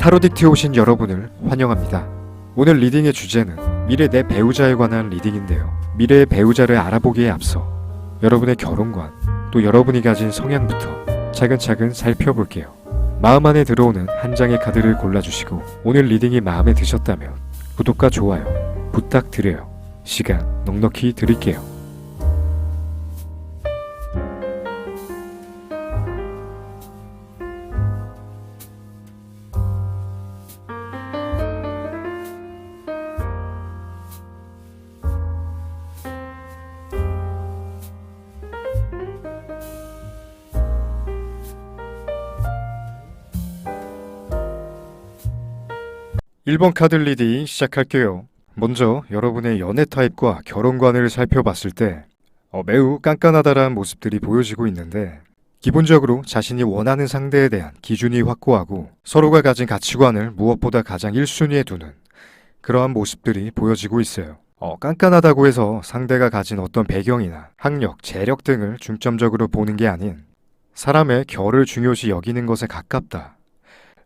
타로딕트에 오신 여러분을 환영합니다. 오늘 리딩의 주제는 미래 내 배우자에 관한 리딩인데요. 미래의 배우자를 알아보기에 앞서 여러분의 결혼관, 또 여러분이 가진 성향부터 차근차근 살펴볼게요. 마음 안에 들어오는 한 장의 카드를 골라주시고 오늘 리딩이 마음에 드셨다면 구독과 좋아요 부탁드려요. 시간 넉넉히 드릴게요. (1번) 카드 리딩 시작할게요. 먼저 여러분의 연애 타입과 결혼관을 살펴봤을 때 매우 깐깐하다라는 모습들이 보여지고 있는데, 기본적으로 자신이 원하는 상대에 대한 기준이 확고하고 서로가 가진 가치관을 무엇보다 가장 1순위에 두는 그러한 모습들이 보여지고 있어요. 깐깐하다고 해서 상대가 가진 어떤 배경이나 학력, 재력 등을 중점적으로 보는 게 아닌 사람의 결을 중요시 여기는 것에 가깝다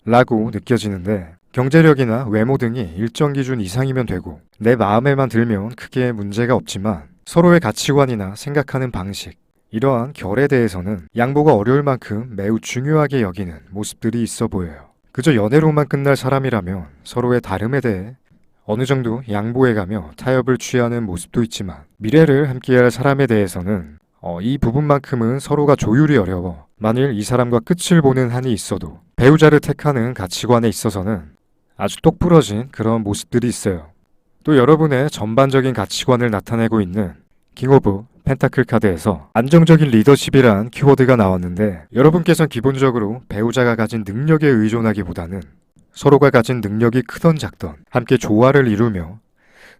라고 느껴지는데, 경제력이나 외모 등이 일정 기준 이상이면 되고 내 마음에만 들면 크게 문제가 없지만 서로의 가치관이나 생각하는 방식, 이러한 결에 대해서는 양보가 어려울 만큼 매우 중요하게 여기는 모습들이 있어 보여요. 그저 연애로만 끝날 사람이라면 서로의 다름에 대해 어느 정도 양보해가며 타협을 취하는 모습도 있지만, 미래를 함께할 사람에 대해서는 이 부분만큼은 서로가 조율이 어려워 만일 이 사람과 끝을 보는 한이 있어도 배우자를 택하는 가치관에 있어서는 아주 똑부러진 그런 모습들이 있어요. 또 여러분의 전반적인 가치관을 나타내고 있는 킹 오브 펜타클 카드에서 안정적인 리더십이란 키워드가 나왔는데, 여러분께서는 기본적으로 배우자가 가진 능력에 의존하기보다는 서로가 가진 능력이 크던 작던 함께 조화를 이루며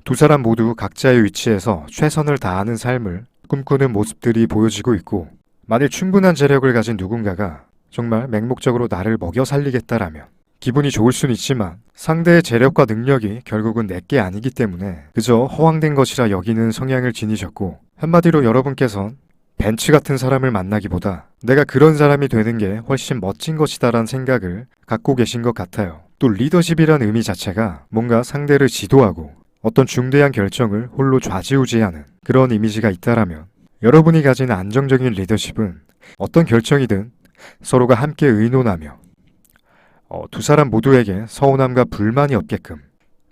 두 사람 모두 각자의 위치에서 최선을 다하는 삶을 꿈꾸는 모습들이 보여지고 있고, 만일 충분한 재력을 가진 누군가가 정말 맹목적으로 나를 먹여 살리겠다라면 기분이 좋을 순 있지만 상대의 재력과 능력이 결국은 내게 아니기 때문에 그저 허황된 것이라 여기는 성향을 지니셨고, 한마디로 여러분께선 벤츠 같은 사람을 만나기보다 내가 그런 사람이 되는 게 훨씬 멋진 것이다라는 생각을 갖고 계신 것 같아요. 또 리더십이란 의미 자체가 뭔가 상대를 지도하고 어떤 중대한 결정을 홀로 좌지우지하는 그런 이미지가 있다라면, 여러분이 가진 안정적인 리더십은 어떤 결정이든 서로가 함께 의논하며 두 사람 모두에게 서운함과 불만이 없게끔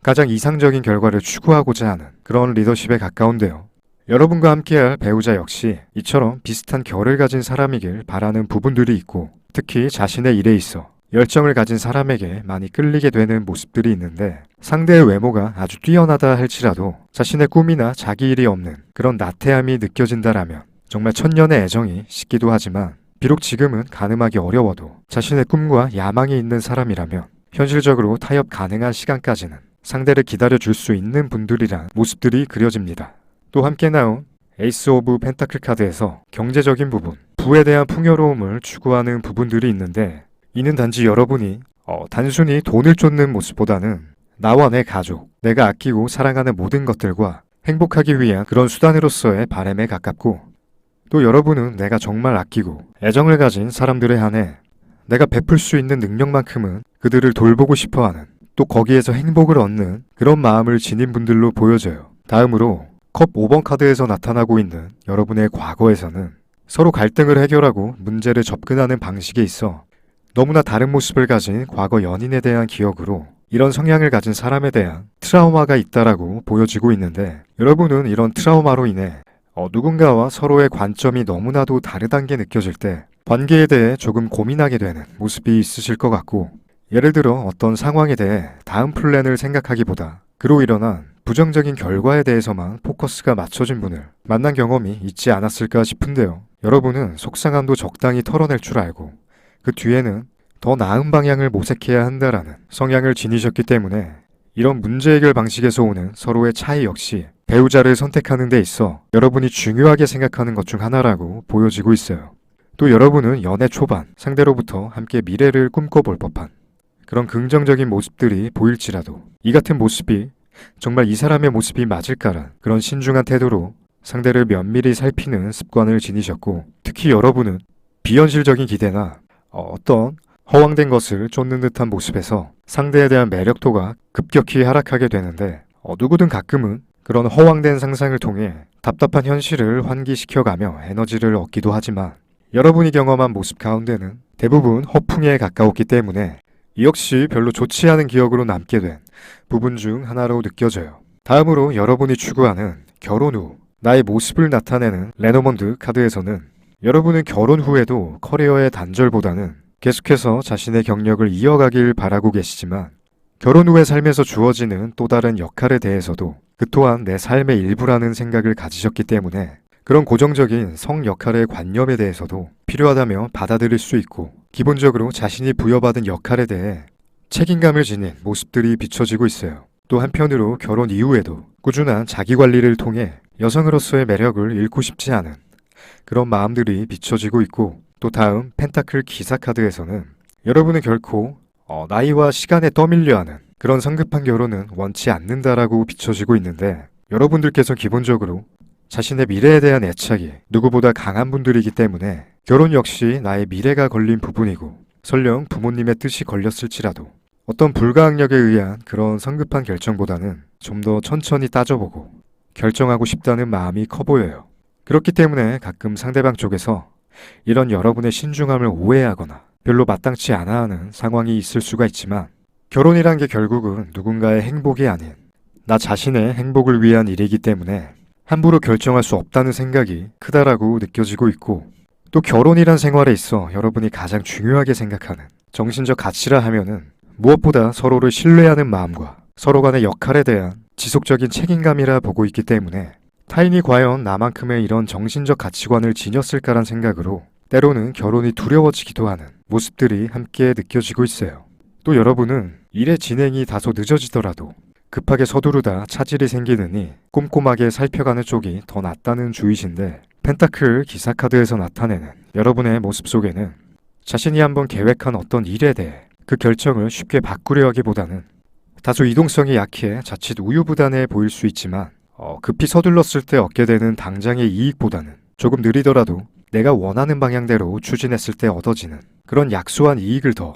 가장 이상적인 결과를 추구하고자 하는 그런 리더십에 가까운데요. 여러분과 함께할 배우자 역시 이처럼 비슷한 결을 가진 사람이길 바라는 부분들이 있고, 특히 자신의 일에 있어 열정을 가진 사람에게 많이 끌리게 되는 모습들이 있는데, 상대의 외모가 아주 뛰어나다 할지라도 자신의 꿈이나 자기 일이 없는 그런 나태함이 느껴진다라면 정말 천년의 애정이 식기도 하지만, 비록 지금은 가늠하기 어려워도 자신의 꿈과 야망이 있는 사람이라면 현실적으로 타협 가능한 시간까지는 상대를 기다려줄 수 있는 분들이란 모습들이 그려집니다. 또 함께 나온 에이스 오브 펜타클 카드에서 경제적인 부분, 부에 대한 풍요로움을 추구하는 부분들이 있는데, 이는 단지 여러분이 단순히 돈을 쫓는 모습보다는 나와 내 가족, 내가 아끼고 사랑하는 모든 것들과 행복하기 위한 그런 수단으로서의 바람에 가깝고, 또 여러분은 내가 정말 아끼고 애정을 가진 사람들에 한해 내가 베풀 수 있는 능력만큼은 그들을 돌보고 싶어하는, 또 거기에서 행복을 얻는 그런 마음을 지닌 분들로 보여져요. 다음으로 컵 5번 카드에서 나타나고 있는 여러분의 과거에서는 서로 갈등을 해결하고 문제를 접근하는 방식에 있어 너무나 다른 모습을 가진 과거 연인에 대한 기억으로 이런 성향을 가진 사람에 대한 트라우마가 있다라고 보여지고 있는데, 여러분은 이런 트라우마로 인해 누군가와 서로의 관점이 너무나도 다르다는 게 느껴질 때 관계에 대해 조금 고민하게 되는 모습이 있으실 것 같고, 예를 들어 어떤 상황에 대해 다음 플랜을 생각하기보다 그로 일어난 부정적인 결과에 대해서만 포커스가 맞춰진 분을 만난 경험이 있지 않았을까 싶은데요. 여러분은 속상함도 적당히 털어낼 줄 알고 그 뒤에는 더 나은 방향을 모색해야 한다라는 성향을 지니셨기 때문에 이런 문제 해결 방식에서 오는 서로의 차이 역시 배우자를 선택하는 데 있어 여러분이 중요하게 생각하는 것 중 하나라고 보여지고 있어요. 또 여러분은 연애 초반 상대로부터 함께 미래를 꿈꿔볼 법한 그런 긍정적인 모습들이 보일지라도 이 같은 모습이 정말 이 사람의 모습이 맞을까란 그런 신중한 태도로 상대를 면밀히 살피는 습관을 지니셨고, 특히 여러분은 비현실적인 기대나 어떤 허황된 것을 쫓는 듯한 모습에서 상대에 대한 매력도가 급격히 하락하게 되는데 누구든 가끔은 그런 허황된 상상을 통해 답답한 현실을 환기시켜가며 에너지를 얻기도 하지만 여러분이 경험한 모습 가운데는 대부분 허풍에 가까웠기 때문에 이 역시 별로 좋지 않은 기억으로 남게 된 부분 중 하나로 느껴져요. 다음으로 여러분이 추구하는 결혼 후 나의 모습을 나타내는 레노먼드 카드에서는 여러분은 결혼 후에도 커리어의 단절보다는 계속해서 자신의 경력을 이어가길 바라고 계시지만 결혼 후의 삶에서 주어지는 또 다른 역할에 대해서도 그 또한 내 삶의 일부라는 생각을 가지셨기 때문에 그런 고정적인 성 역할의 관념에 대해서도 필요하다며 받아들일 수 있고 기본적으로 자신이 부여받은 역할에 대해 책임감을 지닌 모습들이 비춰지고 있어요. 또 한편으로 결혼 이후에도 꾸준한 자기관리를 통해 여성으로서의 매력을 잃고 싶지 않은 그런 마음들이 비춰지고 있고 또 다음 펜타클 기사 카드에서는 여러분은 결코 나이와 시간에 떠밀려 하는 그런 성급한 결혼은 원치 않는다라고 비춰지고 있는데 여러분들께서 기본적으로 자신의 미래에 대한 애착이 누구보다 강한 분들이기 때문에 결혼 역시 나의 미래가 걸린 부분이고 설령 부모님의 뜻이 걸렸을지라도 어떤 불가항력에 의한 그런 성급한 결정보다는 좀 더 천천히 따져보고 결정하고 싶다는 마음이 커 보여요. 그렇기 때문에 가끔 상대방 쪽에서 이런 여러분의 신중함을 오해하거나 별로 마땅치 않아 하는 상황이 있을 수가 있지만 결혼이란 게 결국은 누군가의 행복이 아닌 나 자신의 행복을 위한 일이기 때문에 함부로 결정할 수 없다는 생각이 크다라고 느껴지고 있고 또 결혼이란 생활에 있어 여러분이 가장 중요하게 생각하는 정신적 가치라 하면은 무엇보다 서로를 신뢰하는 마음과 서로 간의 역할에 대한 지속적인 책임감이라 보고 있기 때문에 타인이 과연 나만큼의 이런 정신적 가치관을 지녔을까란 생각으로 때로는 결혼이 두려워지기도 하는 모습들이 함께 느껴지고 있어요. 또 여러분은 일의 진행이 다소 늦어지더라도 급하게 서두르다 차질이 생기느니 꼼꼼하게 살펴가는 쪽이 더 낫다는 주의신데 펜타클 기사 카드에서 나타내는 여러분의 모습 속에는 자신이 한번 계획한 어떤 일에 대해 그 결정을 쉽게 바꾸려 하기보다는 다소 이동성이 약해 자칫 우유부단해 보일 수 있지만 급히 서둘렀을 때 얻게 되는 당장의 이익보다는 조금 느리더라도 내가 원하는 방향대로 추진했을 때 얻어지는 그런 약소한 이익을 더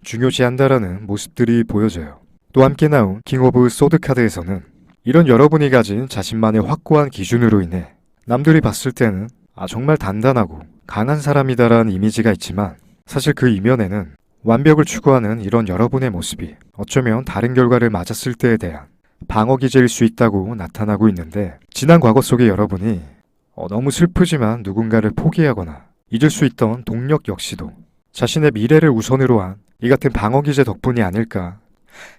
중요시한다라는 모습들이 보여져요. 또 함께 나온 킹 오브 소드 카드에서는 이런 여러분이 가진 자신만의 확고한 기준으로 인해 남들이 봤을 때는 정말 단단하고 강한 사람이다라는 이미지가 있지만 사실 그 이면에는 완벽을 추구하는 이런 여러분의 모습이 어쩌면 다른 결과를 맞았을 때에 대한 방어 기제일 수 있다고 나타나고 있는데 지난 과거 속의 여러분이 너무 슬프지만 누군가를 포기하거나 잊을 수 있던 동력 역시도 자신의 미래를 우선으로 한 이 같은 방어 기제 덕분이 아닐까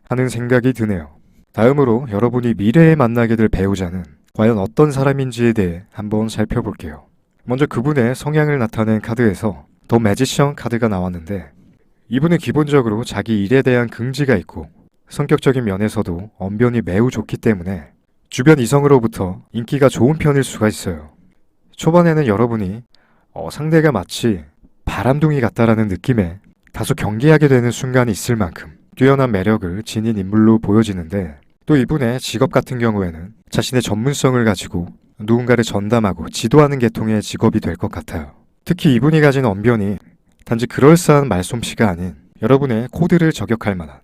하는 생각이 드네요. 다음으로 여러분이 미래에 만나게 될 배우자는 과연 어떤 사람인지에 대해 한번 살펴볼게요. 먼저 그분의 성향을 나타낸 카드에서 더 매지션 카드가 나왔는데 이분은 기본적으로 자기 일에 대한 긍지가 있고 성격적인 면에서도 언변이 매우 좋기 때문에 주변 이성으로부터 인기가 좋은 편일 수가 있어요. 초반에는 여러분이 상대가 마치 바람둥이 같다라는 느낌에 다소 경계하게 되는 순간이 있을 만큼 뛰어난 매력을 지닌 인물로 보여지는데 또 이분의 직업 같은 경우에는 자신의 전문성을 가지고 누군가를 전담하고 지도하는 계통의 직업이 될 것 같아요. 특히 이분이 가진 언변이 단지 그럴싸한 말솜씨가 아닌 여러분의 코드를 저격할 만한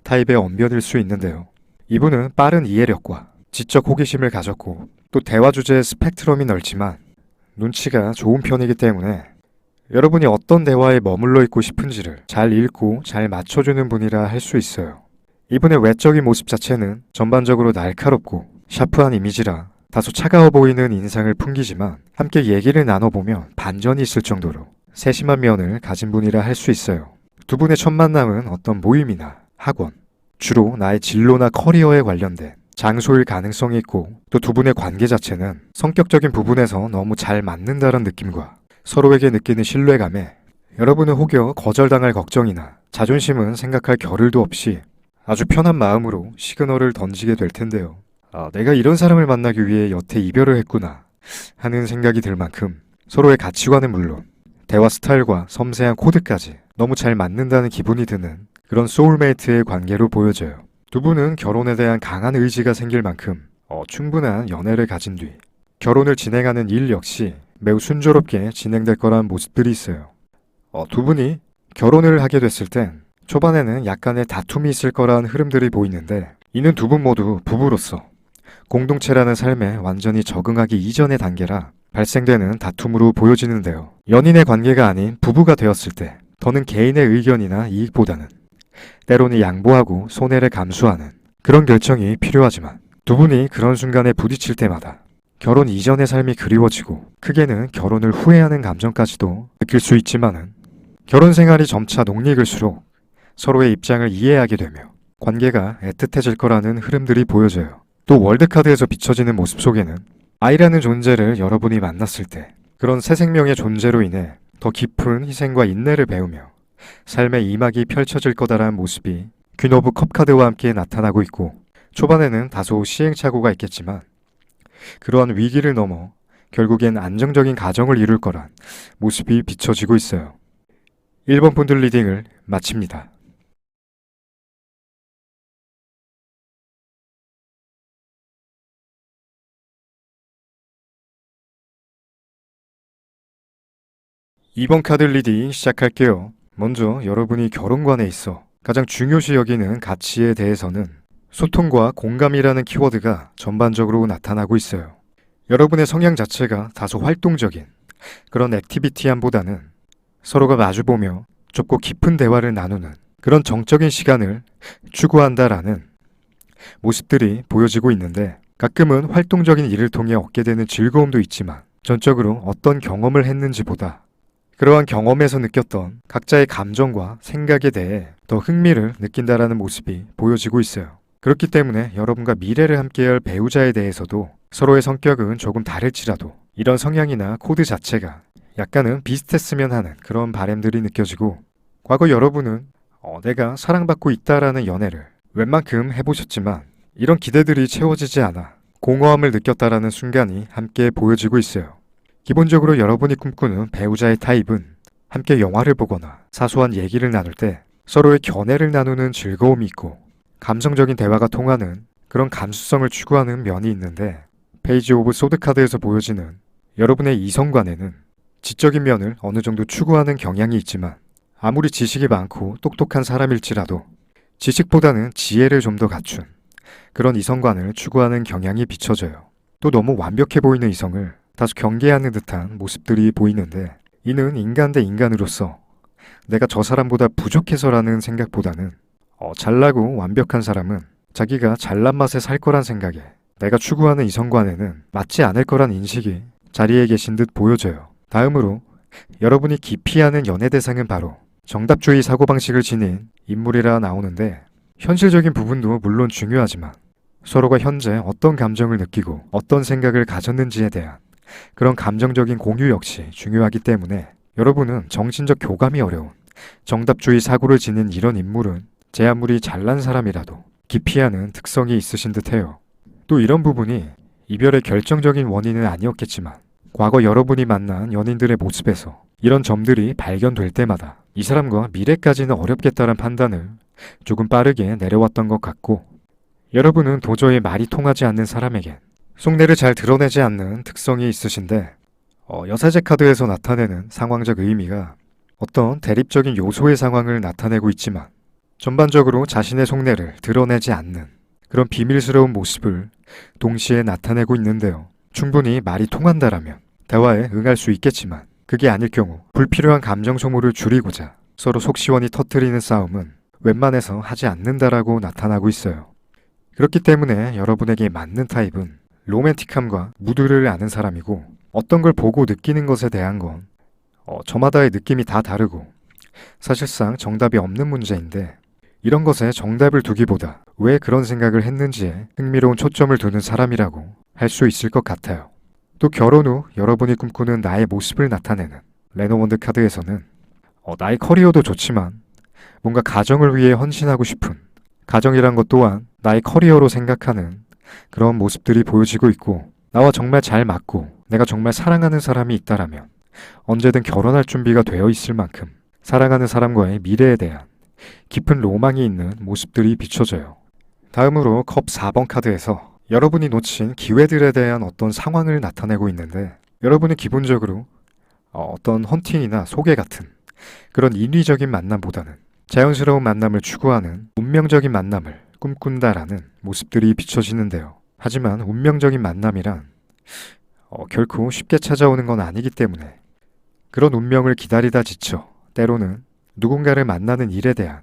타입의 언변일 수 있는데요. 이분은 빠른 이해력과 지적 호기심을 가졌고 또 대화 주제의 스펙트럼이 넓지만 눈치가 좋은 편이기 때문에 여러분이 어떤 대화에 머물러 있고 싶은지를 잘 읽고 잘 맞춰주는 분이라 할 수 있어요. 이분의 외적인 모습 자체는 전반적으로 날카롭고 샤프한 이미지라 다소 차가워 보이는 인상을 풍기지만 함께 얘기를 나눠보면 반전이 있을 정도로 세심한 면을 가진 분이라 할 수 있어요. 두 분의 첫 만남은 어떤 모임이나 학원, 주로 나의 진로나 커리어에 관련된 장소일 가능성이 있고 또 두 분의 관계 자체는 성격적인 부분에서 너무 잘 맞는다는 느낌과 서로에게 느끼는 신뢰감에 여러분은 혹여 거절당할 걱정이나 자존심은 생각할 겨를도 없이 아주 편한 마음으로 시그널을 던지게 될 텐데요. 내가 이런 사람을 만나기 위해 여태 이별을 했구나 하는 생각이 들 만큼 서로의 가치관은 물론 대화 스타일과 섬세한 코드까지 너무 잘 맞는다는 기분이 드는 그런 소울메이트의 관계로 보여져요. 두 분은 결혼에 대한 강한 의지가 생길 만큼 충분한 연애를 가진 뒤 결혼을 진행하는 일 역시 매우 순조롭게 진행될 거란 모습들이 있어요. 두 분이 결혼을 하게 됐을 땐 초반에는 약간의 다툼이 있을 거란 흐름들이 보이는데 이는 두 분 모두 부부로서 공동체라는 삶에 완전히 적응하기 이전의 단계라 발생되는 다툼으로 보여지는데요. 연인의 관계가 아닌 부부가 되었을 때 더는 개인의 의견이나 이익보다는 때로는 양보하고 손해를 감수하는 그런 결정이 필요하지만 두 분이 그런 순간에 부딪힐 때마다 결혼 이전의 삶이 그리워지고 크게는 결혼을 후회하는 감정까지도 느낄 수 있지만은 결혼 생활이 점차 녹익을수록 서로의 입장을 이해하게 되며 관계가 애틋해질 거라는 흐름들이 보여져요. 또 월드카드에서 비춰지는 모습 속에는 아이라는 존재를 여러분이 만났을 때 그런 새 생명의 존재로 인해 더 깊은 희생과 인내를 배우며 삶의 이막이 펼쳐질 거다라는 모습이 퀸 오브 컵 카드와 함께 나타나고 있고 초반에는 다소 시행착오가 있겠지만 그러한 위기를 넘어 결국엔 안정적인 가정을 이룰 거란 모습이 비춰지고 있어요. 1번 분들 리딩을 마칩니다. 이번 카드 리딩 시작할게요. 먼저 여러분이 결혼관에 있어 가장 중요시 여기는 가치에 대해서는 소통과 공감이라는 키워드가 전반적으로 나타나고 있어요. 여러분의 성향 자체가 다소 활동적인 그런 액티비티함보다는 서로가 마주보며 좁고 깊은 대화를 나누는 그런 정적인 시간을 추구한다라는 모습들이 보여지고 있는데 가끔은 활동적인 일을 통해 얻게 되는 즐거움도 있지만 전적으로 어떤 경험을 했는지보다 그러한 경험에서 느꼈던 각자의 감정과 생각에 대해 더 흥미를 느낀다라는 모습이 보여지고 있어요. 그렇기 때문에 여러분과 미래를 함께할 배우자에 대해서도 서로의 성격은 조금 다를지라도 이런 성향이나 코드 자체가 약간은 비슷했으면 하는 그런 바람들이 느껴지고 과거 여러분은 내가 사랑받고 있다라는 연애를 웬만큼 해보셨지만 이런 기대들이 채워지지 않아 공허함을 느꼈다라는 순간이 함께 보여지고 있어요. 기본적으로 여러분이 꿈꾸는 배우자의 타입은 함께 영화를 보거나 사소한 얘기를 나눌 때 서로의 견해를 나누는 즐거움이 있고 감성적인 대화가 통하는 그런 감수성을 추구하는 면이 있는데 페이지 오브 소드 카드에서 보여지는 여러분의 이성관에는 지적인 면을 어느 정도 추구하는 경향이 있지만 아무리 지식이 많고 똑똑한 사람일지라도 지식보다는 지혜를 좀 더 갖춘 그런 이성관을 추구하는 경향이 비춰져요. 또 너무 완벽해 보이는 이성을 다소 경계하는 듯한 모습들이 보이는데 이는 인간 대 인간으로서 내가 저 사람보다 부족해서라는 생각보다는 잘나고 완벽한 사람은 자기가 잘난 맛에 살 거란 생각에 내가 추구하는 이성관에는 맞지 않을 거란 인식이 자리에 계신 듯 보여져요. 다음으로 여러분이 기피하는 연애 대상은 바로 정답주의 사고방식을 지닌 인물이라 나오는데 현실적인 부분도 물론 중요하지만 서로가 현재 어떤 감정을 느끼고 어떤 생각을 가졌는지에 대한 그런 감정적인 공유 역시 중요하기 때문에 여러분은 정신적 교감이 어려운 정답주의 사고를 지닌 이런 인물은 제 아무리 잘난 사람이라도 기피하는 특성이 있으신 듯해요. 또 이런 부분이 이별의 결정적인 원인은 아니었겠지만 과거 여러분이 만난 연인들의 모습에서 이런 점들이 발견될 때마다 이 사람과 미래까지는 어렵겠다는 판단을 조금 빠르게 내려왔던 것 같고 여러분은 도저히 말이 통하지 않는 사람에겐 속내를 잘 드러내지 않는 특성이 있으신데 여사제 카드에서 나타내는 상황적 의미가 어떤 대립적인 요소의 상황을 나타내고 있지만 전반적으로 자신의 속내를 드러내지 않는 그런 비밀스러운 모습을 동시에 나타내고 있는데요. 충분히 말이 통한다라면 대화에 응할 수 있겠지만 그게 아닐 경우 불필요한 감정 소모를 줄이고자 서로 속 시원히 터뜨리는 싸움은 웬만해서 하지 않는다라고 나타나고 있어요. 그렇기 때문에 여러분에게 맞는 타입은 로맨틱함과 무드를 아는 사람이고 어떤 걸 보고 느끼는 것에 대한 건 저마다의 느낌이 다 다르고 사실상 정답이 없는 문제인데 이런 것에 정답을 두기보다 왜 그런 생각을 했는지에 흥미로운 초점을 두는 사람이라고 할 수 있을 것 같아요. 또 결혼 후 여러분이 꿈꾸는 나의 모습을 나타내는 레노원드 카드에서는 나의 커리어도 좋지만 뭔가 가정을 위해 헌신하고 싶은 가정이란 것 또한 나의 커리어로 생각하는 그런 모습들이 보여지고 있고 나와 정말 잘 맞고 내가 정말 사랑하는 사람이 있다라면 언제든 결혼할 준비가 되어 있을 만큼 사랑하는 사람과의 미래에 대한 깊은 로망이 있는 모습들이 비춰져요. 다음으로 컵 4번 카드에서 여러분이 놓친 기회들에 대한 어떤 상황을 나타내고 있는데 여러분은 기본적으로 어떤 헌팅이나 소개 같은 그런 인위적인 만남보다는 자연스러운 만남을 추구하는 운명적인 만남을 꿈꾼다라는 모습들이 비춰지는데요. 하지만 운명적인 만남이란 결코 쉽게 찾아오는 건 아니기 때문에 그런 운명을 기다리다 지쳐 때로는 누군가를 만나는 일에 대한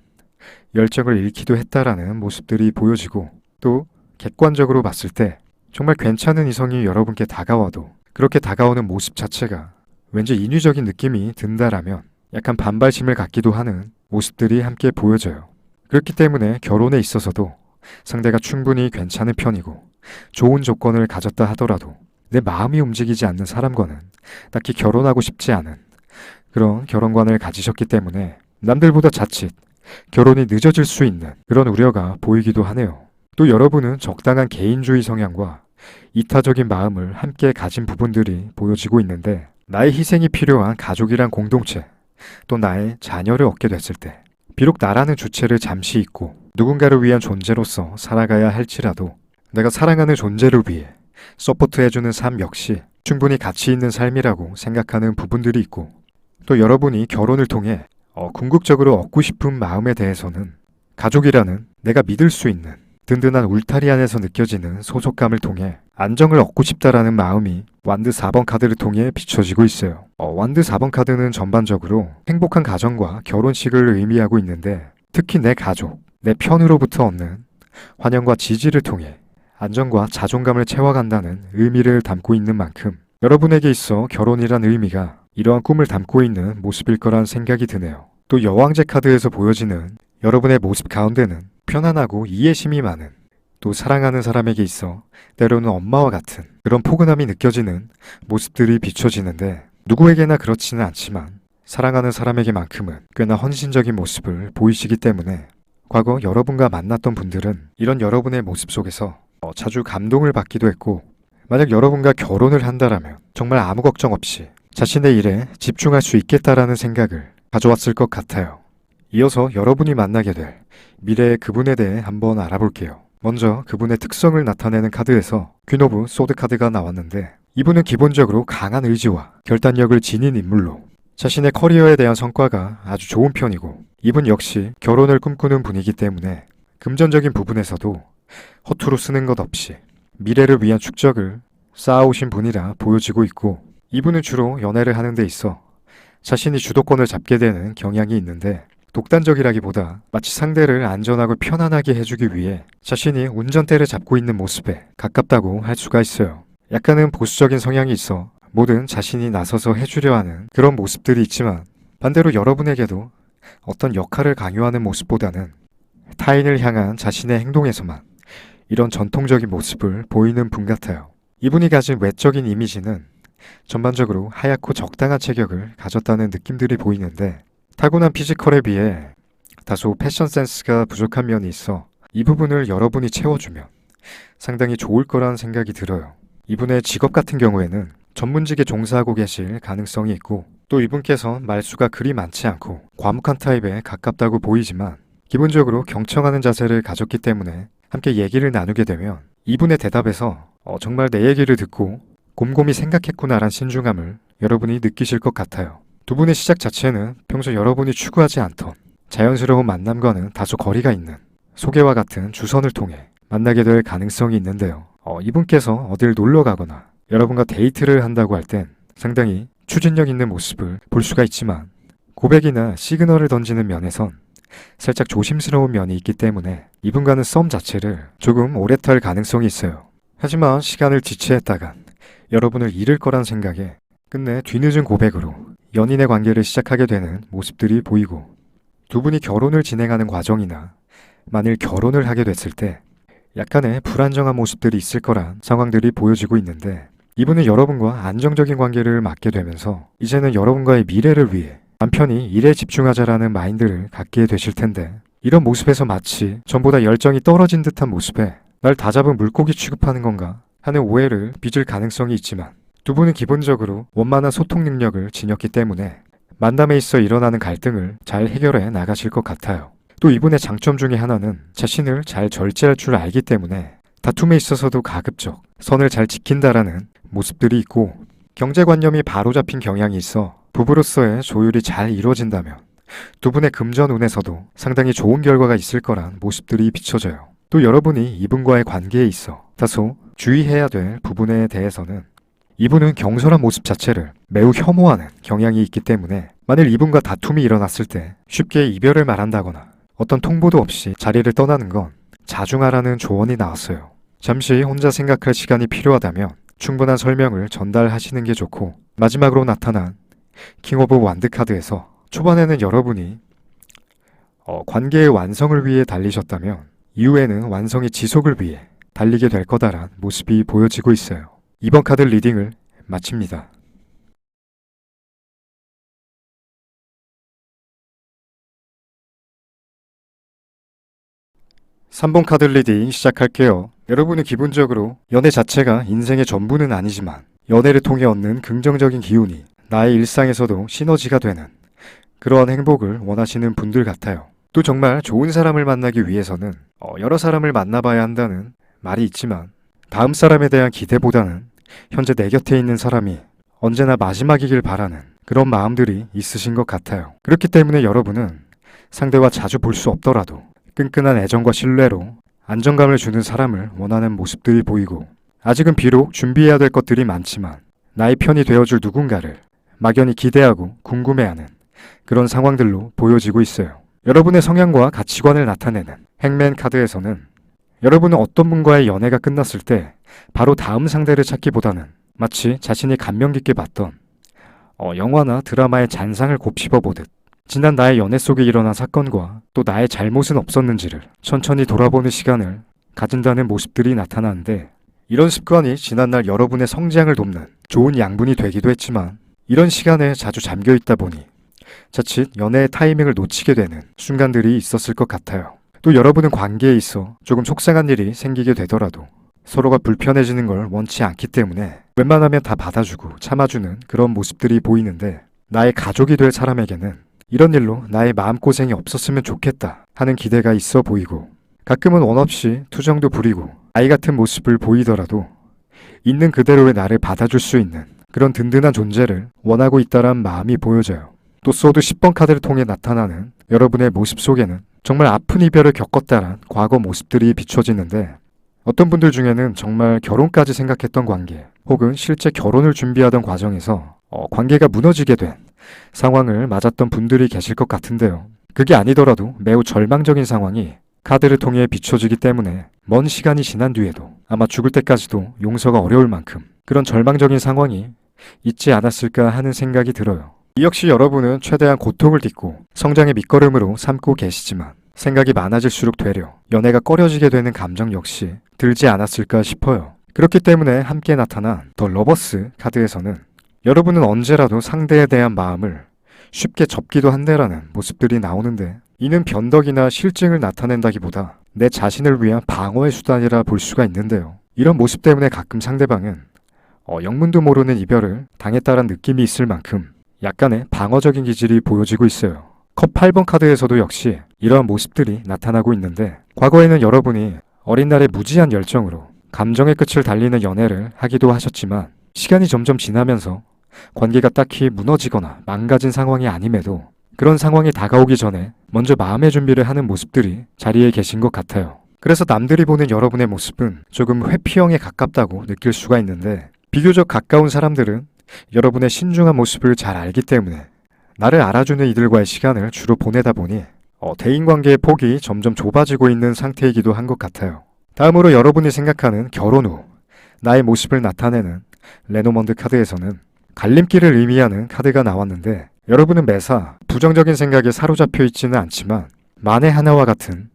열정을 잃기도 했다라는 모습들이 보여지고, 또 객관적으로 봤을 때 정말 괜찮은 이성이 여러분께 다가와도 그렇게 다가오는 모습 자체가 왠지 인위적인 느낌이 든다라면 약간 반발심을 갖기도 하는 모습들이 함께 보여져요. 그렇기 때문에 결혼에 있어서도 상대가 충분히 괜찮은 편이고 좋은 조건을 가졌다 하더라도 내 마음이 움직이지 않는 사람과는 딱히 결혼하고 싶지 않은 그런 결혼관을 가지셨기 때문에 남들보다 자칫 결혼이 늦어질 수 있는 그런 우려가 보이기도 하네요. 또 여러분은 적당한 개인주의 성향과 이타적인 마음을 함께 가진 부분들이 보여지고 있는데, 나의 희생이 필요한 가족이란 공동체, 또 나의 자녀를 얻게 됐을 때 비록 나라는 주체를 잠시 잊고 누군가를 위한 존재로서 살아가야 할지라도 내가 사랑하는 존재를 위해 서포트해주는 삶 역시 충분히 가치 있는 삶이라고 생각하는 부분들이 있고, 또 여러분이 결혼을 통해 궁극적으로 얻고 싶은 마음에 대해서는 가족이라는 내가 믿을 수 있는 든든한 울타리 안에서 느껴지는 소속감을 통해 안정을 얻고 싶다라는 마음이 완드 4번 카드를 통해 비춰지고 있어요. 완드 4번 카드는 전반적으로 행복한 가정과 결혼식을 의미하고 있는데, 특히 내 가족, 내 편으로부터 얻는 환영과 지지를 통해 안정과 자존감을 채워간다는 의미를 담고 있는 만큼 여러분에게 있어 결혼이란 의미가 이러한 꿈을 담고 있는 모습일 거란 생각이 드네요. 또 여왕제 카드에서 보여지는 여러분의 모습 가운데는 편안하고 이해심이 많은, 또 사랑하는 사람에게 있어 때로는 엄마와 같은 그런 포근함이 느껴지는 모습들이 비춰지는데, 누구에게나 그렇지는 않지만 사랑하는 사람에게만큼은 꽤나 헌신적인 모습을 보이시기 때문에 과거 여러분과 만났던 분들은 이런 여러분의 모습 속에서 자주 감동을 받기도 했고, 만약 여러분과 결혼을 한다라면 정말 아무 걱정 없이 자신의 일에 집중할 수 있겠다라는 생각을 가져왔을 것 같아요. 이어서 여러분이 만나게 될 미래의 그분에 대해 한번 알아볼게요. 먼저 그분의 특성을 나타내는 카드에서 퀸 오브 소드 카드가 나왔는데, 이분은 기본적으로 강한 의지와 결단력을 지닌 인물로 자신의 커리어에 대한 성과가 아주 좋은 편이고, 이분 역시 결혼을 꿈꾸는 분이기 때문에 금전적인 부분에서도 허투루 쓰는 것 없이 미래를 위한 축적을 쌓아오신 분이라 보여지고 있고, 이분은 주로 연애를 하는 데 있어 자신이 주도권을 잡게 되는 경향이 있는데, 독단적이라기보다 마치 상대를 안전하고 편안하게 해주기 위해 자신이 운전대를 잡고 있는 모습에 가깝다고 할 수가 있어요. 약간은 보수적인 성향이 있어 뭐든 자신이 나서서 해주려 하는 그런 모습들이 있지만, 반대로 여러분에게도 어떤 역할을 강요하는 모습보다는 타인을 향한 자신의 행동에서만 이런 전통적인 모습을 보이는 분 같아요. 이분이 가진 외적인 이미지는 전반적으로 하얗고 적당한 체격을 가졌다는 느낌들이 보이는데, 타고난 피지컬에 비해 다소 패션 센스가 부족한 면이 있어 이 부분을 여러분이 채워주면 상당히 좋을 거란 생각이 들어요. 이분의 직업 같은 경우에는 전문직에 종사하고 계실 가능성이 있고, 또 이분께서 말수가 그리 많지 않고 과묵한 타입에 가깝다고 보이지만 기본적으로 경청하는 자세를 가졌기 때문에 함께 얘기를 나누게 되면 이분의 대답에서 정말 내 얘기를 듣고 곰곰이 생각했구나란 신중함을 여러분이 느끼실 것 같아요. 두 분의 시작 자체는 평소 여러분이 추구하지 않던 자연스러운 만남과는 다소 거리가 있는 소개와 같은 주선을 통해 만나게 될 가능성이 있는데요. 이분께서 어딜 놀러 가거나 여러분과 데이트를 한다고 할 땐 상당히 추진력 있는 모습을 볼 수가 있지만, 고백이나 시그널을 던지는 면에선 살짝 조심스러운 면이 있기 때문에 이분과는 썸 자체를 조금 오래 탈 가능성이 있어요. 하지만 시간을 지체했다간 여러분을 잃을 거란 생각에 끝내 뒤늦은 고백으로 연인의 관계를 시작하게 되는 모습들이 보이고, 두 분이 결혼을 진행하는 과정이나 만일 결혼을 하게 됐을 때 약간의 불안정한 모습들이 있을 거란 상황들이 보여지고 있는데, 이분은 여러분과 안정적인 관계를 맺게 되면서 이제는 여러분과의 미래를 위해 남편이 일에 집중하자라는 마인드를 갖게 되실 텐데, 이런 모습에서 마치 전보다 열정이 떨어진 듯한 모습에 날 다잡은 물고기 취급하는 건가 하는 오해를 빚을 가능성이 있지만, 두 분은 기본적으로 원만한 소통 능력을 지녔기 때문에 만남에 있어 일어나는 갈등을 잘 해결해 나가실 것 같아요. 또 이분의 장점 중에 하나는 자신을 잘 절제할 줄 알기 때문에 다툼에 있어서도 가급적 선을 잘 지킨다라는 모습들이 있고, 경제관념이 바로잡힌 경향이 있어 부부로서의 조율이 잘 이루어진다면 두 분의 금전운에서도 상당히 좋은 결과가 있을 거란 모습들이 비춰져요. 또 여러분이 이분과의 관계에 있어 다소 주의해야 될 부분에 대해서는 이분은 경솔한 모습 자체를 매우 혐오하는 경향이 있기 때문에 만일 이분과 다툼이 일어났을 때 쉽게 이별을 말한다거나 어떤 통보도 없이 자리를 떠나는 건 자중하라는 조언이 나왔어요. 잠시 혼자 생각할 시간이 필요하다면 충분한 설명을 전달하시는 게 좋고, 마지막으로 나타난 킹 오브 완드 카드에서 초반에는 여러분이 관계의 완성을 위해 달리셨다면 이후에는 완성의 지속을 위해 달리게 될 거다란 모습이 보여지고 있어요. 이번 카드 리딩을 마칩니다. 3번 카드 리딩 시작할게요. 여러분은 기본적으로 연애 자체가 인생의 전부는 아니지만 연애를 통해 얻는 긍정적인 기운이 나의 일상에서도 시너지가 되는 그러한 행복을 원하시는 분들 같아요. 또 정말 좋은 사람을 만나기 위해서는 여러 사람을 만나봐야 한다는 말이 있지만 다음 사람에 대한 기대보다는 현재 내 곁에 있는 사람이 언제나 마지막이길 바라는 그런 마음들이 있으신 것 같아요. 그렇기 때문에 여러분은 상대와 자주 볼 수 없더라도 끈끈한 애정과 신뢰로 안정감을 주는 사람을 원하는 모습들이 보이고, 아직은 비록 준비해야 될 것들이 많지만 나의 편이 되어줄 누군가를 막연히 기대하고 궁금해하는 그런 상황들로 보여지고 있어요. 여러분의 성향과 가치관을 나타내는 행맨 카드에서는 여러분은 어떤 분과의 연애가 끝났을 때 바로 다음 상대를 찾기보다는 마치 자신이 감명 깊게 봤던 영화나 드라마의 잔상을 곱씹어보듯 지난 나의 연애 속에 일어난 사건과 또 나의 잘못은 없었는지를 천천히 돌아보는 시간을 가진다는 모습들이 나타나는데, 이런 습관이 지난날 여러분의 성장을 돕는 좋은 양분이 되기도 했지만 이런 시간에 자주 잠겨있다 보니 자칫 연애의 타이밍을 놓치게 되는 순간들이 있었을 것 같아요. 또 여러분은 관계에 있어 조금 속상한 일이 생기게 되더라도 서로가 불편해지는 걸 원치 않기 때문에 웬만하면 다 받아주고 참아주는 그런 모습들이 보이는데, 나의 가족이 될 사람에게는 이런 일로 나의 마음고생이 없었으면 좋겠다 하는 기대가 있어 보이고, 가끔은 원 없이 투정도 부리고 아이 같은 모습을 보이더라도 있는 그대로의 나를 받아줄 수 있는 그런 든든한 존재를 원하고 있다란 마음이 보여져요. 또 소드 10번 카드를 통해 나타나는 여러분의 모습 속에는 정말 아픈 이별을 겪었다란 과거 모습들이 비춰지는데, 어떤 분들 중에는 정말 결혼까지 생각했던 관계 혹은 실제 결혼을 준비하던 과정에서 관계가 무너지게 된 상황을 맞았던 분들이 계실 것 같은데요. 그게 아니더라도 매우 절망적인 상황이 카드를 통해 비춰지기 때문에 먼 시간이 지난 뒤에도 아마 죽을 때까지도 용서가 어려울 만큼 그런 절망적인 상황이 있지 않았을까 하는 생각이 들어요. 이 역시 여러분은 최대한 고통을 딛고 성장의 밑거름으로 삼고 계시지만 생각이 많아질수록 되려 연애가 꺼려지게 되는 감정 역시 들지 않았을까 싶어요. 그렇기 때문에 함께 나타난 더 러버스 카드에서는 여러분은 언제라도 상대에 대한 마음을 쉽게 접기도 한다라는 모습들이 나오는데, 이는 변덕이나 실증을 나타낸다기보다 내 자신을 위한 방어의 수단이라 볼 수가 있는데요. 이런 모습 때문에 가끔 상대방은 영문도 모르는 이별을 당했다란 느낌이 있을 만큼 약간의 방어적인 기질이 보여지고 있어요. 컵 8번 카드에서도 역시 이러한 모습들이 나타나고 있는데, 과거에는 여러분이 어린 날의 무지한 열정으로 감정의 끝을 달리는 연애를 하기도 하셨지만 시간이 점점 지나면서 관계가 딱히 무너지거나 망가진 상황이 아님에도 그런 상황이 다가오기 전에 먼저 마음의 준비를 하는 모습들이 자리에 계신 것 같아요. 그래서 남들이 보는 여러분의 모습은 조금 회피형에 가깝다고 느낄 수가 있는데, 비교적 가까운 사람들은 여러분의 신중한 모습을 잘 알기 때문에 나를 알아주는 이들과의 시간을 주로 보내다 보니 대인관계의 폭이 점점 좁아지고 있는 상태이기도 한 것 같아요. 다음으로 여러분이 생각하는 결혼 후 나의 모습을 나타내는 레노먼드 카드에서는 갈림길을 의미하는 카드가 나왔는데, 여러분은 매사 부정적인 생각에 사로잡혀 있지는 않지만 만에 하나와 같은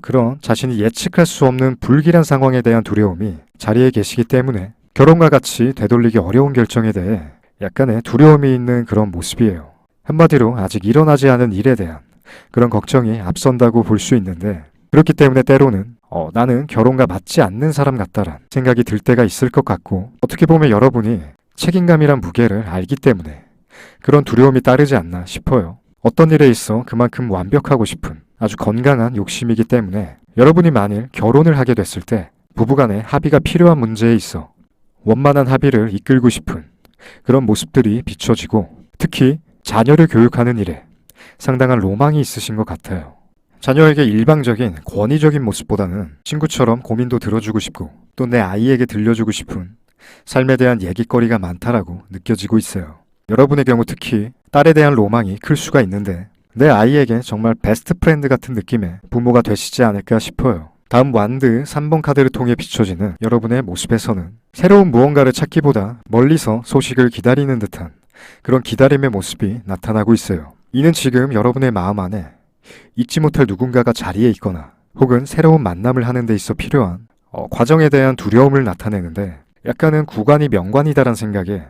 그런 자신이 예측할 수 없는 불길한 상황에 대한 두려움이 자리에 계시기 때문에 결혼과 같이 되돌리기 어려운 결정에 대해 약간의 두려움이 있는 그런 모습이에요. 한마디로 아직 일어나지 않은 일에 대한 그런 걱정이 앞선다고 볼 수 있는데, 그렇기 때문에 때로는 나는 결혼과 맞지 않는 사람 같다란 생각이 들 때가 있을 것 같고, 어떻게 보면 여러분이 책임감이란 무게를 알기 때문에 그런 두려움이 따르지 않나 싶어요. 어떤 일에 있어 그만큼 완벽하고 싶은 아주 건강한 욕심이기 때문에 여러분이 만일 결혼을 하게 됐을 때 부부간의 합의가 필요한 문제에 있어 원만한 합의를 이끌고 싶은 그런 모습들이 비춰지고, 특히 자녀를 교육하는 일에 상당한 로망이 있으신 것 같아요. 자녀에게 일방적인 권위적인 모습보다는 친구처럼 고민도 들어주고 싶고 또 내 아이에게 들려주고 싶은 삶에 대한 얘기거리가 많다라고 느껴지고 있어요. 여러분의 경우 특히 딸에 대한 로망이 클 수가 있는데 내 아이에게 정말 베스트 프렌드 같은 느낌의 부모가 되시지 않을까 싶어요. 다음 완드 3번 카드를 통해 비춰지는 여러분의 모습에서는 새로운 무언가를 찾기보다 멀리서 소식을 기다리는 듯한 그런 기다림의 모습이 나타나고 있어요. 이는 지금 여러분의 마음 안에 잊지 못할 누군가가 자리에 있거나 혹은 새로운 만남을 하는 데 있어 필요한 과정에 대한 두려움을 나타내는데 약간은 구관이 명관이다란 생각에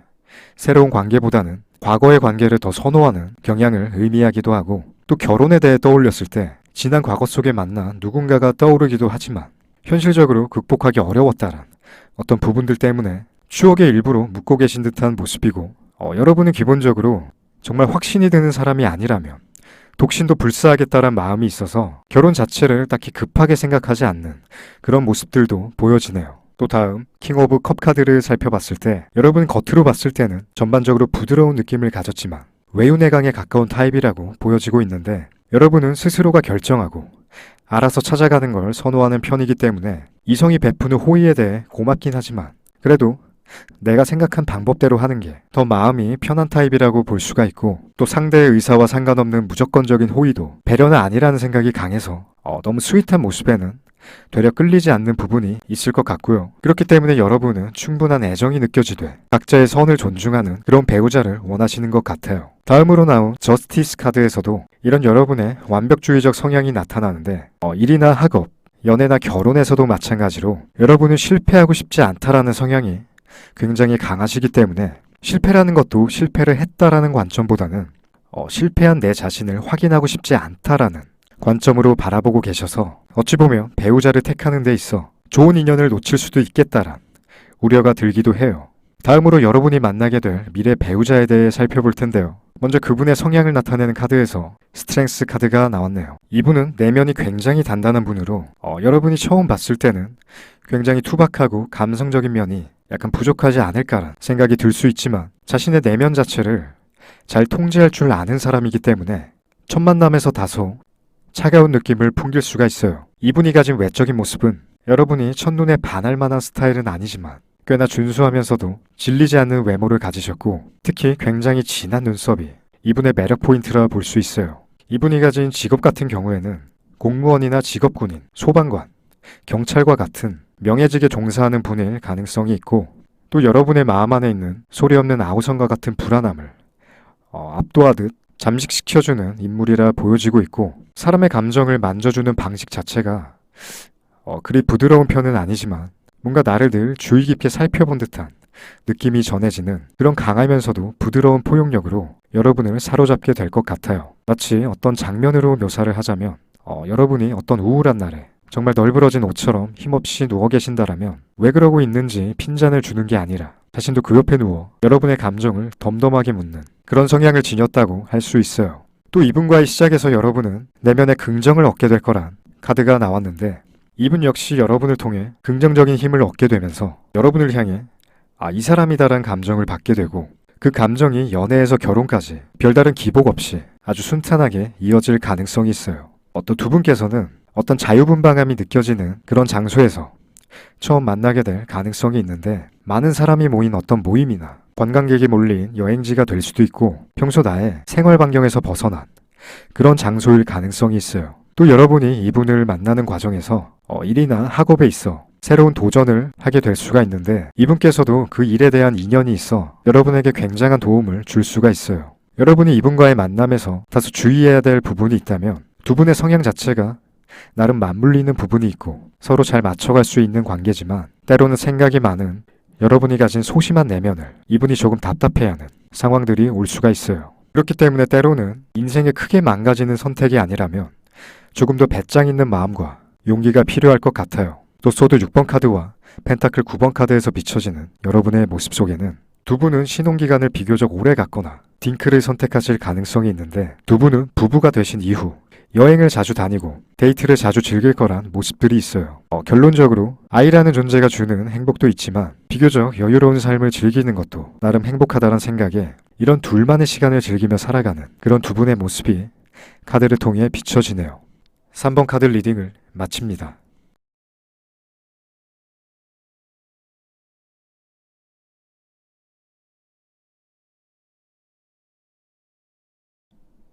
새로운 관계보다는 과거의 관계를 더 선호하는 경향을 의미하기도 하고 또 결혼에 대해 떠올렸을 때 지난 과거 속에 만난 누군가가 떠오르기도 하지만 현실적으로 극복하기 어려웠다란 어떤 부분들 때문에 추억의 일부로 묻고 계신 듯한 모습이고 여러분은 기본적으로 정말 확신이 드는 사람이 아니라면 독신도 불사하겠다란 마음이 있어서 결혼 자체를 딱히 급하게 생각하지 않는 그런 모습들도 보여지네요. 또 다음 킹 오브 컵 카드를 살펴봤을 때 여러분 겉으로 봤을 때는 전반적으로 부드러운 느낌을 가졌지만 외유내강에 가까운 타입이라고 보여지고 있는데 여러분은 스스로가 결정하고 알아서 찾아가는 걸 선호하는 편이기 때문에 이성이 베푸는 호의에 대해 고맙긴 하지만 그래도 내가 생각한 방법대로 하는 게 더 마음이 편한 타입이라고 볼 수가 있고 또 상대의 의사와 상관없는 무조건적인 호의도 배려는 아니라는 생각이 강해서 너무 스윗한 모습에는 되려 끌리지 않는 부분이 있을 것 같고요. 그렇기 때문에 여러분은 충분한 애정이 느껴지되 각자의 선을 존중하는 그런 배우자를 원하시는 것 같아요. 다음으로 나온 저스티스 카드에서도 이런 여러분의 완벽주의적 성향이 나타나는데 일이나 학업, 연애나 결혼에서도 마찬가지로 여러분은 실패하고 싶지 않다라는 성향이 굉장히 강하시기 때문에 실패라는 것도 실패를 했다라는 관점보다는 실패한 내 자신을 확인하고 싶지 않다라는 관점으로 바라보고 계셔서 어찌 보면 배우자를 택하는 데 있어 좋은 인연을 놓칠 수도 있겠다란 우려가 들기도 해요. 다음으로 여러분이 만나게 될 미래 배우자에 대해 살펴볼 텐데요. 먼저 그분의 성향을 나타내는 카드에서 스트렝스 카드가 나왔네요. 이분은 내면이 굉장히 단단한 분으로 여러분이 처음 봤을 때는 굉장히 투박하고 감성적인 면이 약간 부족하지 않을까란 생각이 들 수 있지만 자신의 내면 자체를 잘 통제할 줄 아는 사람이기 때문에 첫 만남에서 다소 차가운 느낌을 풍길 수가 있어요. 이분이 가진 외적인 모습은 여러분이 첫눈에 반할 만한 스타일은 아니지만 꽤나 준수하면서도 질리지 않는 외모를 가지셨고 특히 굉장히 진한 눈썹이 이분의 매력 포인트라 볼 수 있어요. 이분이 가진 직업 같은 경우에는 공무원이나 직업군인, 소방관, 경찰과 같은 명예직에 종사하는 분일 가능성이 있고 또 여러분의 마음 안에 있는 소리 없는 아우성과 같은 불안함을 압도하듯 잠식시켜주는 인물이라 보여지고 있고 사람의 감정을 만져주는 방식 자체가 그리 부드러운 편은 아니지만 뭔가 나를 늘 주의 깊게 살펴본 듯한 느낌이 전해지는 그런 강하면서도 부드러운 포용력으로 여러분을 사로잡게 될 것 같아요. 마치 어떤 장면으로 묘사를 하자면 여러분이 어떤 우울한 날에 정말 널브러진 옷처럼 힘없이 누워 계신다라면 왜 그러고 있는지 핀잔을 주는 게 아니라 자신도 그 옆에 누워 여러분의 감정을 덤덤하게 묻는 그런 성향을 지녔다고 할 수 있어요. 또 이분과의 시작에서 여러분은 내면의 긍정을 얻게 될 거란 카드가 나왔는데 이분 역시 여러분을 통해 긍정적인 힘을 얻게 되면서 여러분을 향해 이 사람이다라는 감정을 받게 되고 그 감정이 연애에서 결혼까지 별다른 기복 없이 아주 순탄하게 이어질 가능성이 있어요. 또 두 분께서는 어떤 자유분방함이 느껴지는 그런 장소에서 처음 만나게 될 가능성이 있는데 많은 사람이 모인 어떤 모임이나 관광객이 몰린 여행지가 될 수도 있고 평소 나의 생활 반경에서 벗어난 그런 장소일 가능성이 있어요. 또 여러분이 이분을 만나는 과정에서 일이나 학업에 있어 새로운 도전을 하게 될 수가 있는데 이분께서도 그 일에 대한 인연이 있어 여러분에게 굉장한 도움을 줄 수가 있어요. 여러분이 이분과의 만남에서 다소 주의해야 될 부분이 있다면 두 분의 성향 자체가 나름 맞물리는 부분이 있고 서로 잘 맞춰갈 수 있는 관계지만 때로는 생각이 많은 여러분이 가진 소심한 내면을 이분이 조금 답답해하는 상황들이 올 수가 있어요. 그렇기 때문에 때로는 인생에 크게 망가지는 선택이 아니라면 조금 더 배짱 있는 마음과 용기가 필요할 것 같아요. 또 소드 6번 카드와 펜타클 9번 카드에서 비춰지는 여러분의 모습 속에는 두 분은 신혼기간을 비교적 오래 갔거나 딩크를 선택하실 가능성이 있는데 두 분은 부부가 되신 이후 여행을 자주 다니고 데이트를 자주 즐길 거란 모습들이 있어요. 결론적으로 아이라는 존재가 주는 행복도 있지만 비교적 여유로운 삶을 즐기는 것도 나름 행복하다는 생각에 이런 둘만의 시간을 즐기며 살아가는 그런 두 분의 모습이 카드를 통해 비춰지네요. 3번 카드 리딩을 마칩니다.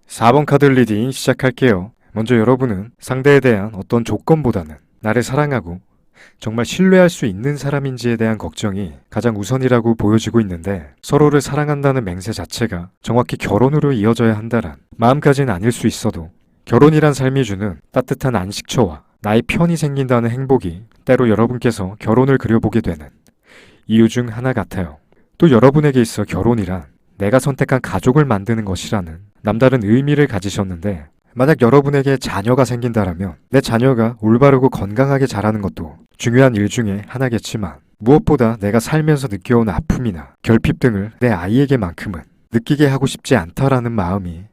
4번 카드 리딩 시작할게요. 먼저 여러분은 상대에 대한 어떤 조건보다는 나를 사랑하고 정말 신뢰할 수 있는 사람인지에 대한 걱정이 가장 우선이라고 보여지고 있는데, 서로를 사랑한다는 맹세 자체가 정확히 결혼으로 이어져야 한다란 마음까지는 아닐 수 있어도 결혼이란 삶이 주는 따뜻한 안식처와 나의 편이 생긴다는 행복이 때로 여러분께서 결혼을 그려보게 되는 이유 중 하나 같아요. 또 여러분에게 있어 결혼이란 내가 선택한 가족을 만드는 것이라는 남다른 의미를 가지셨는데, 만약 여러분에게 자녀가 생긴다라면 내 자녀가 올바르고 건강하게 자라는 것도 중요한 일 중에 하나겠지만, 무엇보다 내가 살면서 느껴온 아픔이나 결핍 등을 내 아이에게만큼은 느끼게 하고 싶지 않다라는 마음이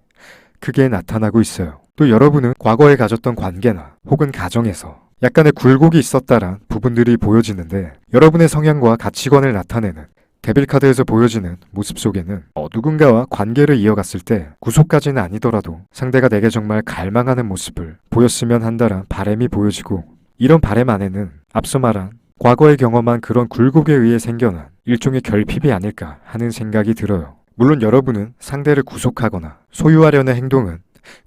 크게 나타나고 있어요. 또 여러분은 과거에 가졌던 관계나 혹은 가정에서 약간의 굴곡이 있었다란 부분들이 보여지는데, 여러분의 성향과 가치관을 나타내는 데빌 카드에서 보여지는 모습 속에는 누군가와 관계를 이어갔을 때 구속까지는 아니더라도 상대가 내게 정말 갈망하는 모습을 보였으면 한다란 바람이 보여지고, 이런 바람 안에는 앞서 말한 과거에 경험한 그런 굴곡에 의해 생겨난 일종의 결핍이 아닐까 하는 생각이 들어요. 물론 여러분은 상대를 구속하거나 소유하려는 행동은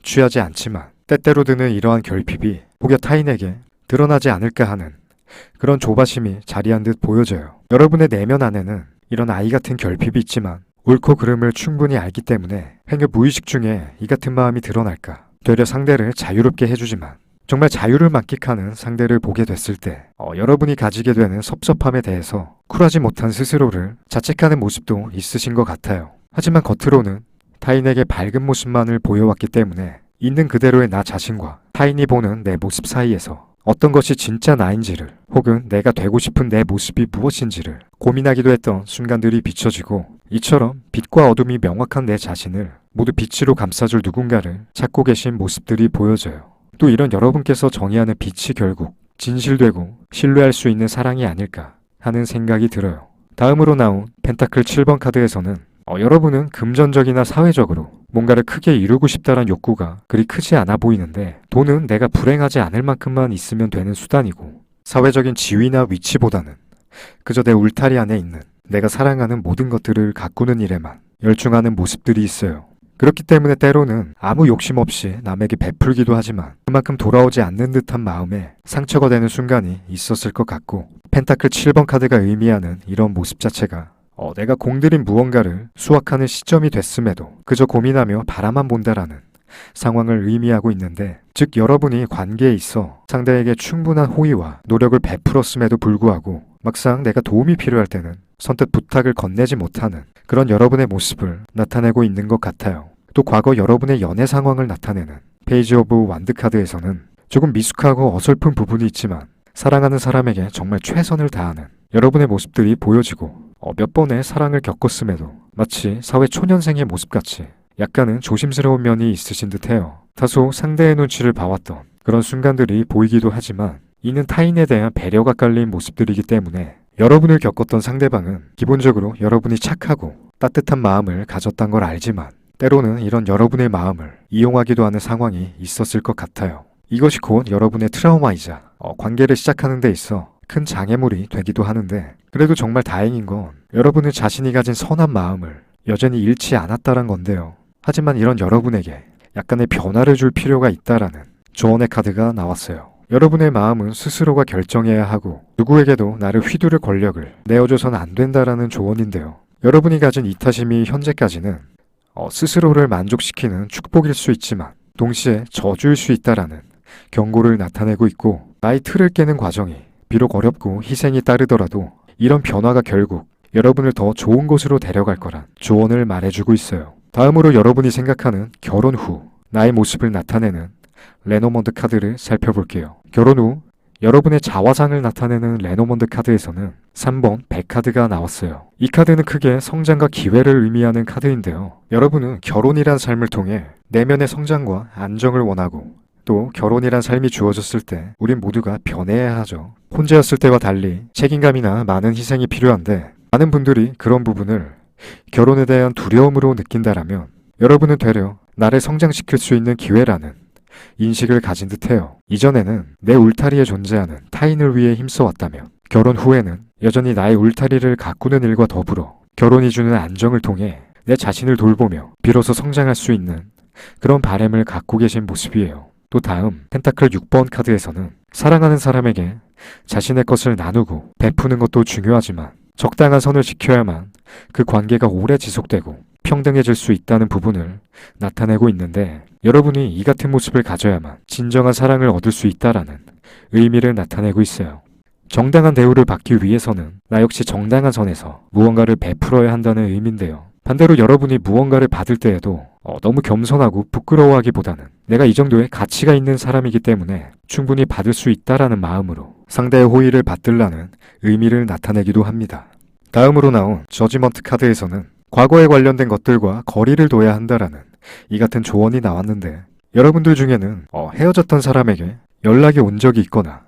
취하지 않지만 때때로 드는 이러한 결핍이 혹여 타인에게 드러나지 않을까 하는 그런 조바심이 자리한 듯 보여져요. 여러분의 내면 안에는 이런 아이 같은 결핍이 있지만 옳고 그름을 충분히 알기 때문에 행여 무의식 중에 이 같은 마음이 드러날까, 되려 상대를 자유롭게 해주지만 정말 자유를 만끽하는 상대를 보게 됐을 때 여러분이 가지게 되는 섭섭함에 대해서 쿨하지 못한 스스로를 자책하는 모습도 있으신 것 같아요. 하지만 겉으로는 타인에게 밝은 모습만을 보여왔기 때문에 있는 그대로의 나 자신과 타인이 보는 내 모습 사이에서 어떤 것이 진짜 나인지를, 혹은 내가 되고 싶은 내 모습이 무엇인지를 고민하기도 했던 순간들이 비춰지고, 이처럼 빛과 어둠이 명확한 내 자신을 모두 빛으로 감싸줄 누군가를 찾고 계신 모습들이 보여져요. 또 이런 여러분께서 정의하는 빛이 결국 진실되고 신뢰할 수 있는 사랑이 아닐까 하는 생각이 들어요. 다음으로 나온 펜타클 7번 카드에서는 여러분은 금전적이나 사회적으로 뭔가를 크게 이루고 싶다란 욕구가 그리 크지 않아 보이는데, 돈은 내가 불행하지 않을 만큼만 있으면 되는 수단이고, 사회적인 지위나 위치보다는 그저 내 울타리 안에 있는 내가 사랑하는 모든 것들을 가꾸는 일에만 열중하는 모습들이 있어요. 그렇기 때문에 때로는 아무 욕심 없이 남에게 베풀기도 하지만 그만큼 돌아오지 않는 듯한 마음에 상처가 되는 순간이 있었을 것 같고, 펜타클 7번 카드가 의미하는 이런 모습 자체가 내가 공들인 무언가를 수확하는 시점이 됐음에도 그저 고민하며 바라만 본다라는 상황을 의미하고 있는데, 즉 여러분이 관계에 있어 상대에게 충분한 호의와 노력을 베풀었음에도 불구하고 막상 내가 도움이 필요할 때는 선뜻 부탁을 건네지 못하는 그런 여러분의 모습을 나타내고 있는 것 같아요. 또 과거 여러분의 연애 상황을 나타내는 페이지 오브 완드 카드에서는 조금 미숙하고 어설픈 부분이 있지만 사랑하는 사람에게 정말 최선을 다하는 여러분의 모습들이 보여지고, 몇 번의 사랑을 겪었음에도 마치 사회 초년생의 모습같이 약간은 조심스러운 면이 있으신 듯해요. 다소 상대의 눈치를 봐왔던 그런 순간들이 보이기도 하지만 이는 타인에 대한 배려가 깔린 모습들이기 때문에 여러분을 겪었던 상대방은 기본적으로 여러분이 착하고 따뜻한 마음을 가졌단 걸 알지만 때로는 이런 여러분의 마음을 이용하기도 하는 상황이 있었을 것 같아요. 이것이 곧 여러분의 트라우마이자 관계를 시작하는 데 있어 큰 장애물이 되기도 하는데, 그래도 정말 다행인 건 여러분은 자신이 가진 선한 마음을 여전히 잃지 않았다란 건데요. 하지만 이런 여러분에게 약간의 변화를 줄 필요가 있다라는 조언의 카드가 나왔어요. 여러분의 마음은 스스로가 결정해야 하고 누구에게도 나를 휘두를 권력을 내어줘서는 안 된다라는 조언인데요. 여러분이 가진 이타심이 현재까지는 스스로를 만족시키는 축복일 수 있지만 동시에 저주일 수 있다라는 경고를 나타내고 있고, 나의 틀을 깨는 과정이 비록 어렵고 희생이 따르더라도 이런 변화가 결국 여러분을 더 좋은 곳으로 데려갈 거란 조언을 말해주고 있어요. 다음으로 여러분이 생각하는 결혼 후 나의 모습을 나타내는 레노먼드 카드를 살펴볼게요. 결혼 후 여러분의 자화상을 나타내는 레노먼드 카드에서는 3번 100카드가 나왔어요. 이 카드는 크게 성장과 기회를 의미하는 카드인데요. 여러분은 결혼이란 삶을 통해 내면의 성장과 안정을 원하고, 또 결혼이란 삶이 주어졌을 때 우린 모두가 변해야 하죠. 혼자였을 때와 달리 책임감이나 많은 희생이 필요한데, 많은 분들이 그런 부분을 결혼에 대한 두려움으로 느낀다라면 여러분은 되려 나를 성장시킬 수 있는 기회라는 인식을 가진 듯해요. 이전에는 내 울타리에 존재하는 타인을 위해 힘써왔다면 결혼 후에는 여전히 나의 울타리를 가꾸는 일과 더불어 결혼이 주는 안정을 통해 내 자신을 돌보며 비로소 성장할 수 있는 그런 바람을 갖고 계신 모습이에요. 또 다음 펜타클 6번 카드에서는 사랑하는 사람에게 자신의 것을 나누고 베푸는 것도 중요하지만 적당한 선을 지켜야만 그 관계가 오래 지속되고 평등해질 수 있다는 부분을 나타내고 있는데 여러분이 이 같은 모습을 가져야만 진정한 사랑을 얻을 수 있다라는 의미를 나타내고 있어요. 정당한 대우를 받기 위해서는 나 역시 정당한 선에서 무언가를 베풀어야 한다는 의미인데요. 반대로 여러분이 무언가를 받을 때에도 너무 겸손하고 부끄러워하기보다는 내가 이 정도의 가치가 있는 사람이기 때문에 충분히 받을 수 있다라는 마음으로 상대의 호의를 받들라는 의미를 나타내기도 합니다. 다음으로 나온 저지먼트 카드에서는 과거에 관련된 것들과 거리를 둬야 한다라는 이 같은 조언이 나왔는데 여러분들 중에는 헤어졌던 사람에게 연락이 온 적이 있거나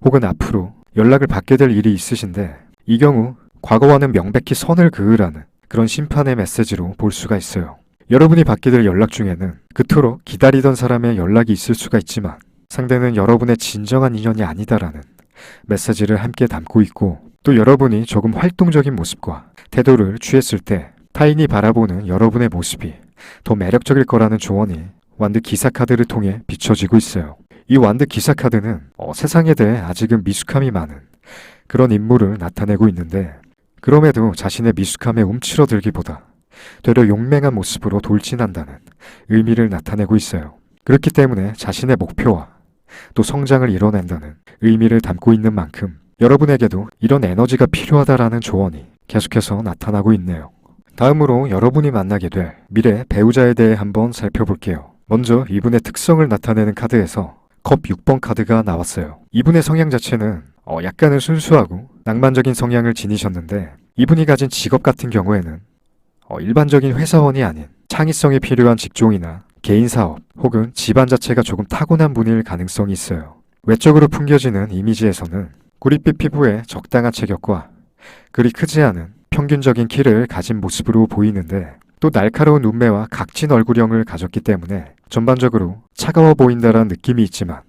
혹은 앞으로 연락을 받게 될 일이 있으신데 이 경우 과거와는 명백히 선을 그으라는 그런 심판의 메시지로 볼 수가 있어요. 여러분이 받게 될 연락 중에는 그토록 기다리던 사람의 연락이 있을 수가 있지만 상대는 여러분의 진정한 인연이 아니다라는 메시지를 함께 담고 있고 또 여러분이 조금 활동적인 모습과 태도를 취했을 때 타인이 바라보는 여러분의 모습이 더 매력적일 거라는 조언이 완드 기사 카드를 통해 비춰지고 있어요. 이 완드 기사 카드는 세상에 대해 아직은 미숙함이 많은 그런 인물을 나타내고 있는데 그럼에도 자신의 미숙함에 움츠러들기보다 되려 용맹한 모습으로 돌진한다는 의미를 나타내고 있어요. 그렇기 때문에 자신의 목표와 또 성장을 이뤄낸다는 의미를 담고 있는 만큼 여러분에게도 이런 에너지가 필요하다라는 조언이 계속해서 나타나고 있네요. 다음으로 여러분이 만나게 될 미래 배우자에 대해 한번 살펴볼게요. 먼저 이분의 특성을 나타내는 카드에서 컵 6번 카드가 나왔어요. 이분의 성향 자체는 약간은 순수하고 낭만적인 성향을 지니셨는데 이분이 가진 직업 같은 경우에는 일반적인 회사원이 아닌 창의성이 필요한 직종이나 개인사업 혹은 집안 자체가 조금 타고난 분일 가능성이 있어요. 외적으로 풍겨지는 이미지에서는 구릿빛 피부에 적당한 체격과 그리 크지 않은 평균적인 키를 가진 모습으로 보이는데 또 날카로운 눈매와 각진 얼굴형을 가졌기 때문에 전반적으로 차가워 보인다라는 느낌이 있지만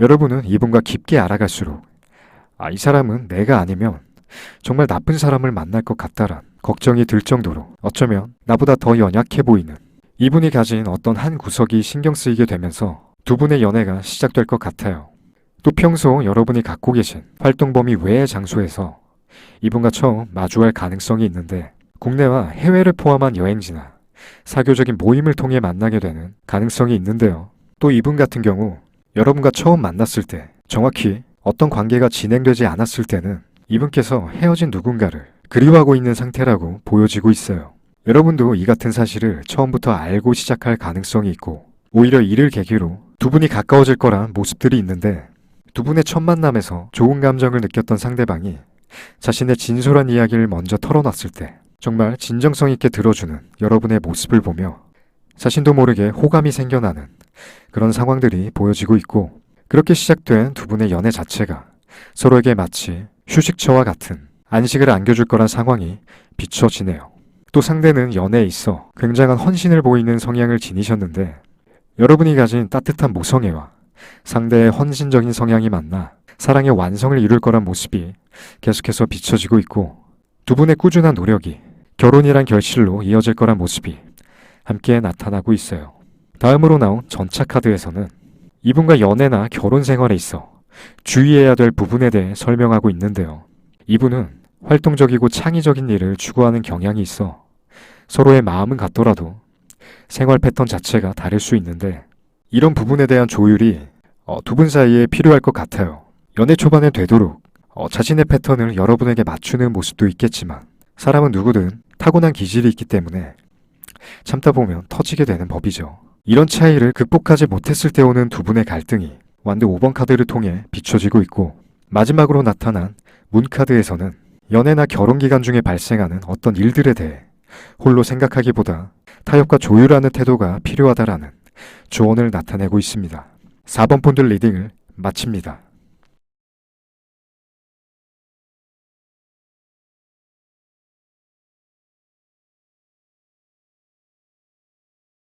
여러분은 이분과 깊게 알아갈수록 이 사람은 내가 아니면 정말 나쁜 사람을 만날 것 같다란 걱정이 들 정도로 어쩌면 나보다 더 연약해 보이는 이분이 가진 어떤 한 구석이 신경 쓰이게 되면서 두 분의 연애가 시작될 것 같아요. 또 평소 여러분이 갖고 계신 활동 범위 외의 장소에서 이분과 처음 마주할 가능성이 있는데 국내와 해외를 포함한 여행지나 사교적인 모임을 통해 만나게 되는 가능성이 있는데요. 또 이분 같은 경우 여러분과 처음 만났을 때 정확히 어떤 관계가 진행되지 않았을 때는 이분께서 헤어진 누군가를 그리워하고 있는 상태라고 보여지고 있어요. 여러분도 이 같은 사실을 처음부터 알고 시작할 가능성이 있고 오히려 이를 계기로 두 분이 가까워질 거란 모습들이 있는데 두 분의 첫 만남에서 좋은 감정을 느꼈던 상대방이 자신의 진솔한 이야기를 먼저 털어놨을 때 정말 진정성 있게 들어주는 여러분의 모습을 보며 자신도 모르게 호감이 생겨나는 그런 상황들이 보여지고 있고 그렇게 시작된 두 분의 연애 자체가 서로에게 마치 휴식처와 같은 안식을 안겨줄 거란 상황이 비춰지네요. 또 상대는 연애에 있어 굉장한 헌신을 보이는 성향을 지니셨는데 여러분이 가진 따뜻한 모성애와 상대의 헌신적인 성향이 만나 사랑의 완성을 이룰 거란 모습이 계속해서 비춰지고 있고 두 분의 꾸준한 노력이 결혼이란 결실로 이어질 거란 모습이 함께 나타나고 있어요. 다음으로 나온 전차 카드에서는 이분과 연애나 결혼 생활에 있어 주의해야 될 부분에 대해 설명하고 있는데요. 이분은 활동적이고 창의적인 일을 추구하는 경향이 있어 서로의 마음은 같더라도 생활 패턴 자체가 다를 수 있는데 이런 부분에 대한 조율이 두 분 사이에 필요할 것 같아요. 연애 초반에 되도록 자신의 패턴을 여러분에게 맞추는 모습도 있겠지만 사람은 누구든 타고난 기질이 있기 때문에 참다 보면 터지게 되는 법이죠. 이런 차이를 극복하지 못했을 때 오는 두 분의 갈등이 완드 5번 카드를 통해 비춰지고 있고 마지막으로 나타난 문 카드에서는 연애나 결혼 기간 중에 발생하는 어떤 일들에 대해 홀로 생각하기보다 타협과 조율하는 태도가 필요하다라는 조언을 나타내고 있습니다. 4번 폰드 리딩을 마칩니다.